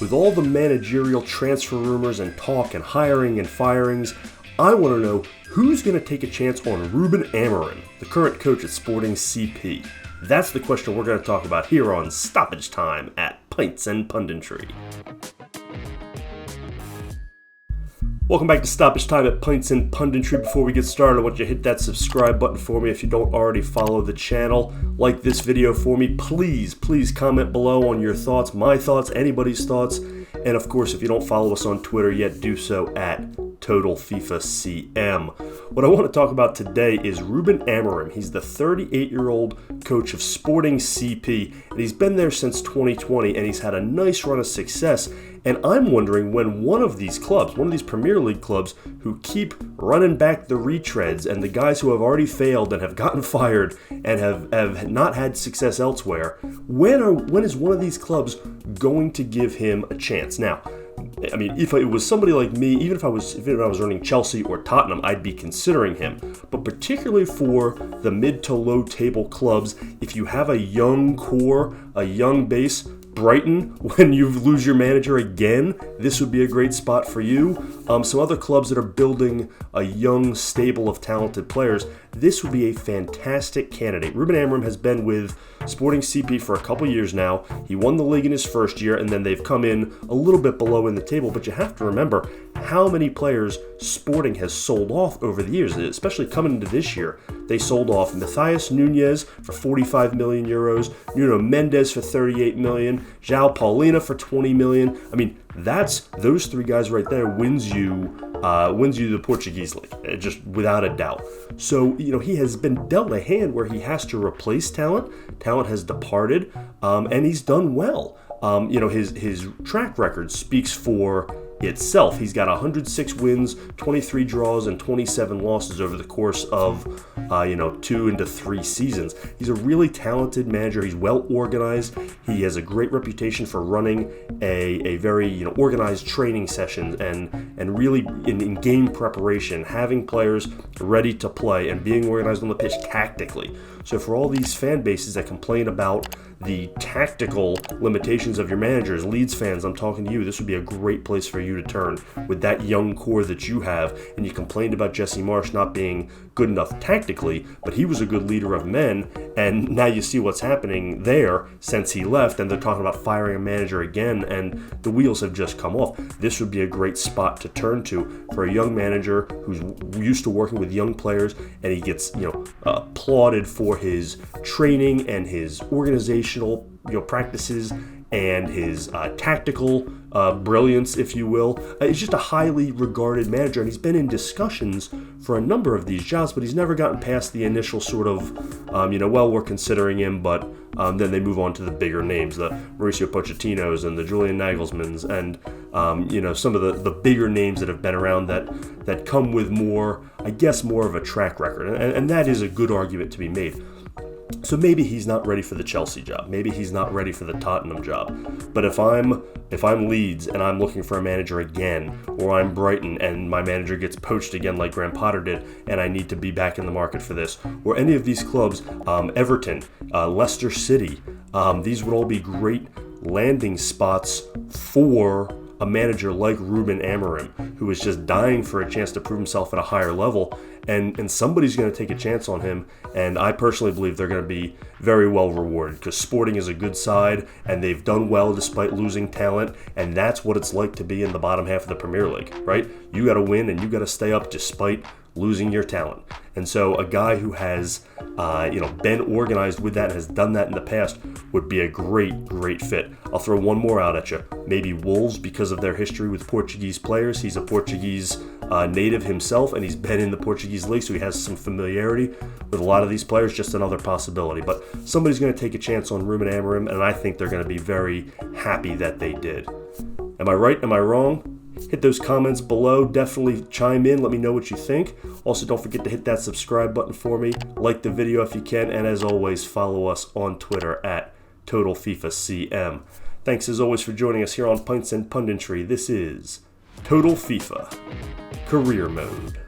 With all the managerial transfer rumors and talk and hiring and firings, I want to know who's going to take a chance on Ruben Amorim, the current coach at Sporting CP. That's the question we're going to talk about here on Stoppage Time at Pints and Punditry. Welcome back to Stoppage Time at Pints and Punditry. Before we get started, I want you to hit that subscribe button for me if you don't already follow the channel. Like this video for me. Please comment below on your thoughts, my thoughts, anybody's thoughts. And of course, if you don't follow us on Twitter yet, do so at TotalFIFACM. What I want to talk about today is Ruben Amorim. He's the 38-year-old coach of Sporting CP, and he's been there since 2020, and he's had a nice run of success. And I'm wondering when one of these clubs, one of these Premier League clubs who keep running back the retreads and the guys who have already failed and have gotten fired and have not had success elsewhere, when is one of these clubs going to give him a chance? Now, I mean, if it was somebody like me, even if I was running Chelsea or Tottenham, I'd be considering him. But particularly for the mid to low table clubs, if you have a young core, a young base, Brighton, when you lose your manager again, this would be a great spot for you. Some other clubs that are building a young stable of talented players, this would be a fantastic candidate. Ruben Amorim has been with Sporting CP for a couple years now. He won the league in his first year, and then they've come in a little bit below in the table. But you have to remember how many players Sporting has sold off over the years, especially coming into this year. They sold off Matthias Nunez for 45 million euros, Nuno Mendes for 38 million, João Paulina for 20 million. I mean, those three guys right there wins you the Portuguese league, just without a doubt. So, he has been dealt a hand where he has to replace talent. Talent has departed, and he's done well. His track record speaks for itself. He's got 106 wins, 23 draws, and 27 losses over the course of 2 into 3 seasons. He's a really talented manager. He's well organized. He has a great reputation for running a very organized training session and really in game preparation, having players ready to play and being organized on the pitch tactically. So for all these fan bases that complain about the tactical limitations of your managers, Leeds fans, I'm talking to you, this would be a great place for you to turn with that young core that you have. And you complained about Jesse Marsch not being good enough tactically, but he was a good leader of men, and now you see what's happening there since he left, and they're talking about firing a manager again, and the wheels have just come off. This would be a great spot to turn to for a young manager who's used to working with young players, and he gets applauded for his training and his organizational practices and his tactical brilliance, if you will. He's just a highly regarded manager, and he's been in discussions for a number of these jobs, but he's never gotten past the initial sort of, we're considering him, but then they move on to the bigger names, the Mauricio Pochettinos and the Julian Nagelsmanns, and some of the bigger names that have been around that come with more of a track record, and that is a good argument to be made. So maybe he's not ready for the Chelsea job. Maybe he's not ready for the Tottenham job. But if I'm Leeds and I'm looking for a manager again, or I'm Brighton and my manager gets poached again like Graham Potter did, and I need to be back in the market for this, or any of these clubs, Everton, Leicester City, these would all be great landing spots for a manager like Ruben Amorim, who is just dying for a chance to prove himself at a higher level, and somebody's going to take a chance on him, and I personally believe they're going to be very well rewarded, because Sporting is a good side, and they've done well despite losing talent, and that's what it's like to be in the bottom half of the Premier League, right? You got to win, and you got to stay up despite losing your talent. And so a guy who has been organized with that and has done that in the past would be a great fit. I'll throw one more out at you. Maybe Wolves, because of their history with Portuguese players. He's a Portuguese native himself, and he's been in the Portuguese league, so he has some familiarity with a lot of these players. Just another possibility. But somebody's going to take a chance on Ruben Amorim, and I think they're going to be very happy that they did. Am I right? Am I wrong? Hit those comments below. Definitely chime in. Let me know what you think. Also, don't forget to hit that subscribe button for me. Like the video if you can. And as always, follow us on Twitter at TotalFIFACM. Thanks as always for joining us here on Pints and Punditry. This is Total FIFA Career Mode.